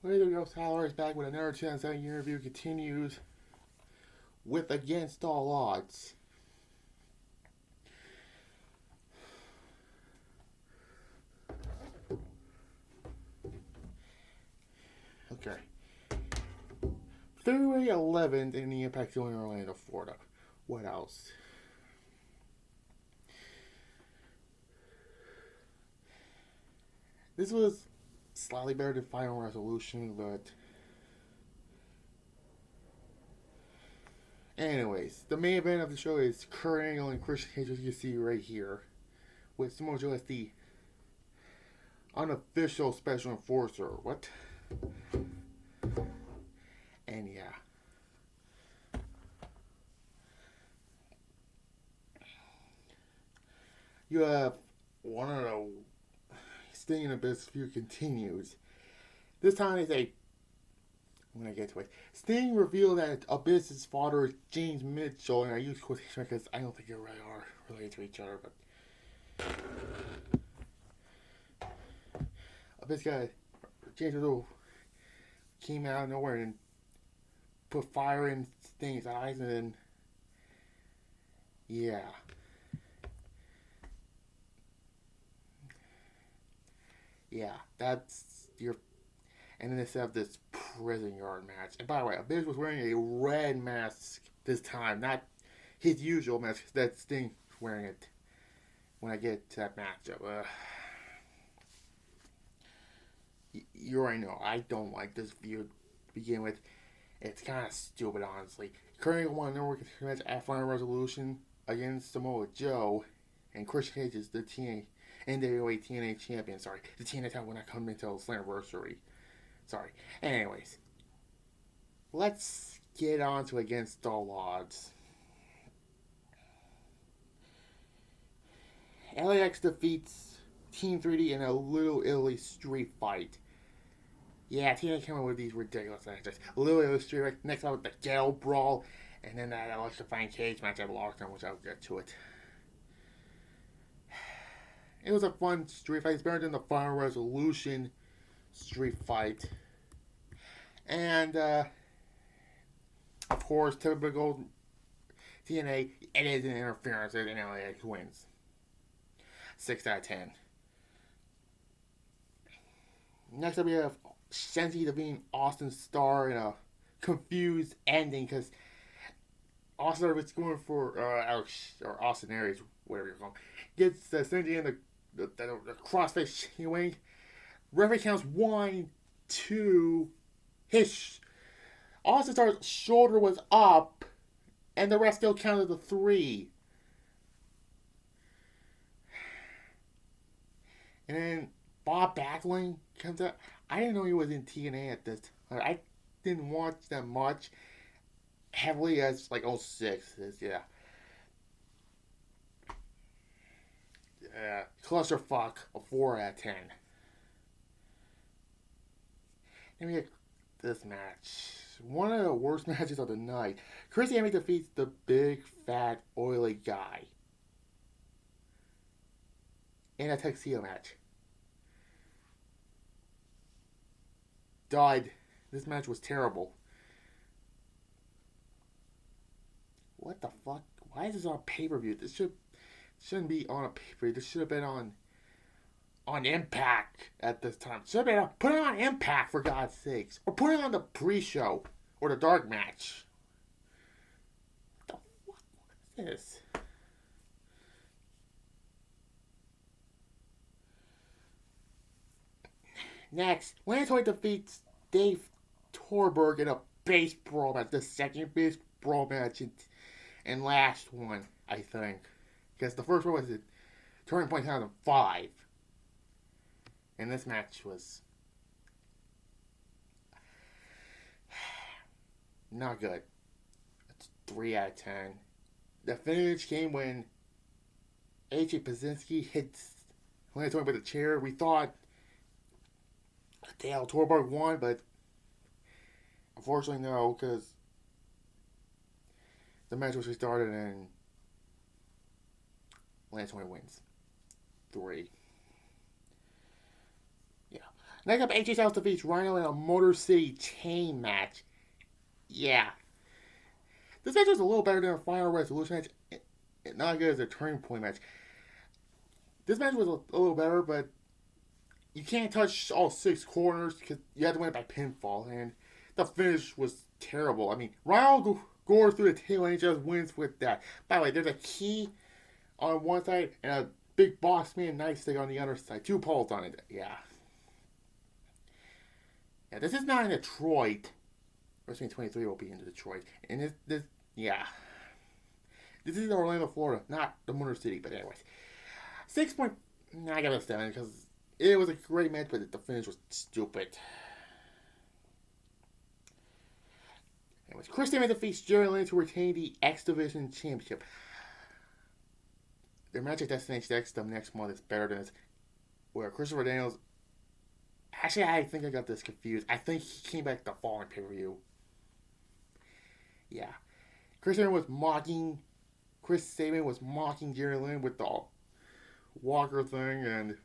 Later goes Tyler is back with another chance that interview continues with Against All Odds. Okay. February 11th in the Impact Zone in Orlando, Florida. What else? This was slightly better than Final Resolution, but anyways, the main event of the show is Kurt Angle and Christain, as you see right here, with Samoa Joe as the unofficial special enforcer. What? And yeah. You have one of the Sting and Abyss feud continues. This time it's a. When I get to it, Sting revealed that Abyss's father is James Mitchell, and I use quotation because I don't think they really are related to each other, but Abyss guy James Mitchell came out of nowhere and put fire in Sting's eyes, and then yeah. Yeah, that's your. And then they set up this prison yard match. And by the way, Abyss was wearing a red mask this time, not his usual mask. That Sting wearing it when I get to that matchup. You already know, I don't like this feud to begin with. It's kind of stupid, honestly. Currently won the number one match at Final Resolution against Samoa Joe, and Christian Cage is the NWA TNA champion. Sorry, the TNA title will not come until Slammiversary. Sorry. Anyways, let's get on to Against All Odds. LAX defeats Team 3D in a Little Italy street fight. Yeah, TNA came up with these ridiculous matches. Little Italy street fight. Next up with the Ghetto Brawl, and then that electrifying cage match at Lockdown, which I'll get to it. It was a fun street fight. It's better than the Final Resolution street fight. And, of course, typical TNA, it is an interference, and LAX wins. 6 out of 10. Next up, we have Shenzi defeating Austin Starr in a confused ending, because Austin was going for, or Austin Aries, whatever you're calling, gets Shenzi in the crossface wing. Referee counts 1, 2. His Austin Starr's shoulder was up, and the rest still counted to 3. And then Bob Backlund comes up. I didn't know he was in TNA at this time. I didn't watch that much heavily as like 06. Yeah. Clusterfuck, a 4 out of 10. Let me get this match. One of the worst matches of the night. Christain defeats the big, fat, oily guy in a tuxedo match. Died. This match was terrible. What the fuck? Why is this on pay-per-view? This shouldn't be on a pay-per-view. This should have been on Impact at this time. Should have been put it on Impact, for God's sakes. Or put it on the pre-show. Or the dark match. What the fuck? What is this? Next, Lantoy defeats Dave Torberg in a base brawl match. The second base brawl match and last one, I think. Because the first one was at Turning Point 2005. And this match was not good. It's 3 out of 10. The finish came when AJ Pazinski hits Lantoy with a chair. We thought Dale Torberg won, but unfortunately no, because the match was restarted and Lantoy wins. 3. Yeah. Next up, AJ Styles defeats Rhino in a Motor City chain match. Yeah. This match was a little better than a final resolution match. Not as good as a turning point match. This match was a little better, but you can't touch all 6 corners because you had to win it by pinfall, and the finish was terrible. I mean, Rhino goes through the tail and just wins with that. By the way, there's a key on one side and a big boss man nightstick on the other side. 2 poles on it. Yeah. Yeah, this is not in Detroit. WrestleMania 23 will be in Detroit. And this yeah. This is Orlando, Florida, not the Motor City, but anyways. 6 point, I got a 7 because it was a great match, but the finish was stupid. Anyways, Christain defeats Jerry Lynn to retain the X Division Championship. Their match at Destination X the next month is better than this, where Christopher Daniels. Actually, I think I got this confused. I think he came back the following pay-per-view. Yeah. Chris Sabin was mocking Jerry Lynn with the Walker thing, and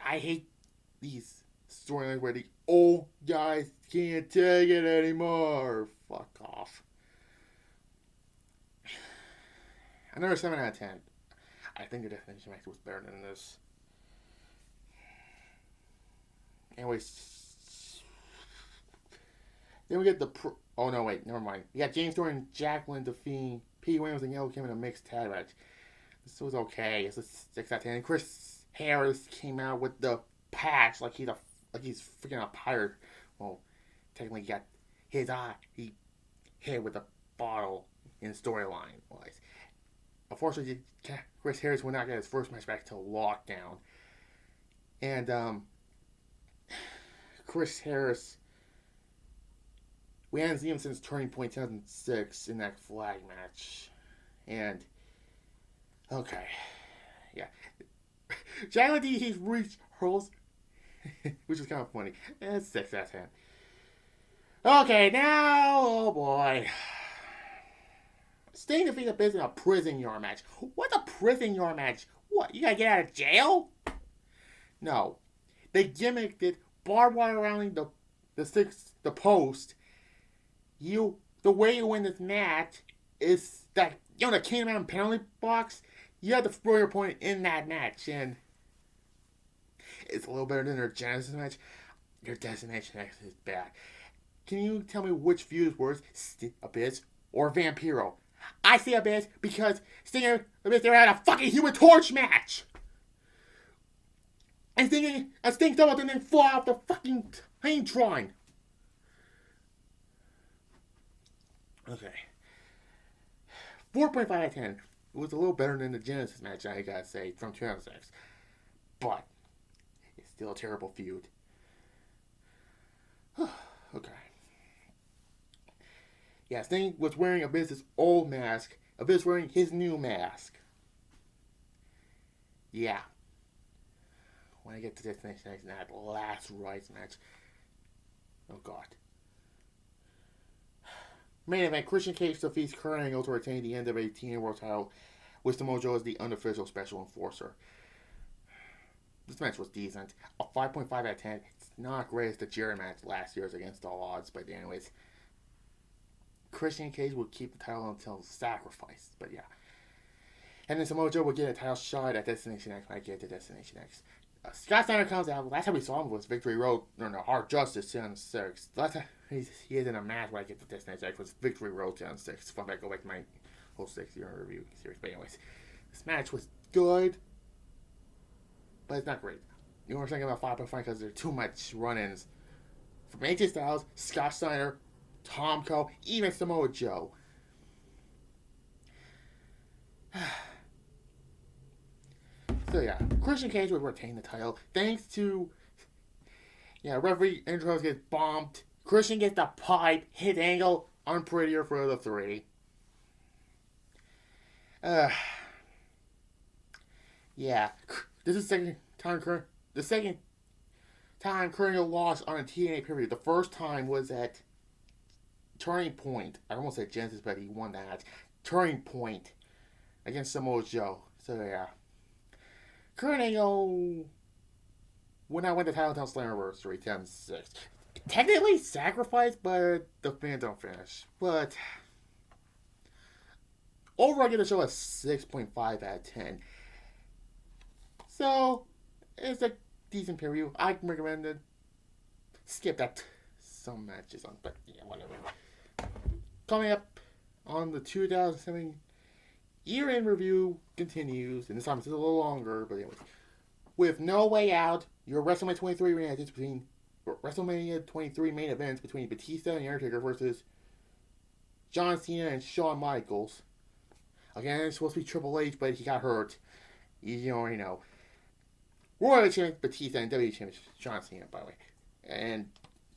I hate these storylines where the old guys can't take it anymore. Fuck off. Another 7 out of 10. I think the Destination match was better than this. Anyways, then we get the oh no, wait, never mind. We got James Storm and Jacqueline defeating Pete Williams and Yellow Kim in a mixed tag match. This was okay. It's a 6 out of 10. And Chris Harris came out with the patch like he's freaking a pirate. Well, technically he got his eye. He hit with a bottle in storyline wise. Unfortunately, Chris Harris will not get his first match back till Lockdown. And Chris Harris, we hadn't seen him since Turning Point 2006 in that flag match. And, okay. Yeah. Jacqueline DDT's reached hurls, which is kind of funny. It's 6 out of 10. Okay, now, oh boy. Sting defeated Biz in a prison yard match. What's a prison yard match? What, you gotta get out of jail? No. They gimmicked it, barbed wire around the post. The way you win this match is that, the Kingdom Mountain penalty box, you have to throw your opponent in that match, and it's a little better than their Genesis match. Their Destination X is bad. Can you tell me which feud is worse, Abyss or Vampiro? I say Abyss because Sting and Abyss, they had a fucking Human Torch match! And Sting doubled and then fly off the fucking plane drawing. Okay. 4.5 out of 10. It was a little better than the Genesis match, I gotta say, from 2006. But, it's still a terrible feud. Okay. Yeah, Sting was wearing Abyss's old mask. Abyss wearing his new mask. Yeah. When I get to Destination X and that last Rise match. Oh god. Main event, Christian Cage defeats Kurt Angle to retain the NWA TNA World title with Samoa Joe as the unofficial special enforcer. This match was decent. A 5.5 out of 10. It's not great as the Jerry match last year's against all odds, but anyways. Christian Cage will keep the title until sacrifice, but yeah. And then Samoa Joe will get a title shot at Destination X when I get to Destination X. Scott Steiner comes out. Last time we saw him was Victory Road, Hard Justice 2006. Last time he is in a match when I get to Destination X was Victory Road 2006. Fun fact, go back to my whole 6-year review series. But anyways, this match was good, but it's not great. You know what I'm saying about 5.5 because there's too much run-ins from AJ Styles, Scott Steiner, Tom Cole, even Samoa Joe. So yeah, Christian Cage would retain the title thanks to referee intros gets bombed. Christian gets the pipe, hit Angle, unprettier for the 3. Yeah, this is the second time Kurt Angle lost on a TNA pay-per-view. The first time was at Turning Point. I almost said Genesis, but he won that. Turning Point against Samoa Joe. So yeah. Kurt Angle when I went to Titletown Slammiversary 10-6. Technically sacrificed, but the fans don't finish. But overall, I give the show a 6.5 out of 10. So, it's a decent preview. I can recommend it. Skip that some matches on, but yeah, whatever. Coming up on the 2007 year-end review continues, and this time it's a little longer, but anyways. With No Way Out, your WrestleMania 23 rematches between WrestleMania 23 main events between Batista and The Undertaker versus John Cena and Shawn Michaels. Again, it's supposed to be Triple H, but he got hurt. You already know. Royal Champion Batista and WWE Champion John Cena, by the way. And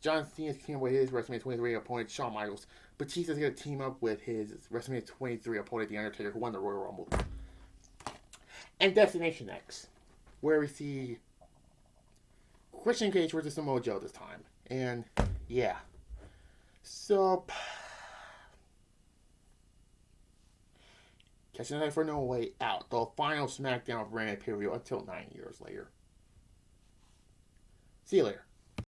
John Cena's team with his WrestleMania 23 opponent, Shawn Michaels. Batista's going to team up with his WrestleMania 23 opponent, The Undertaker, who won the Royal Rumble. And Destination X, where we see Christian Cage versus Samoa Joe this time. And, yeah. So, catch you tonight for No Way Out, the final SmackDown brand pay-per-view until 9 years later. See you later.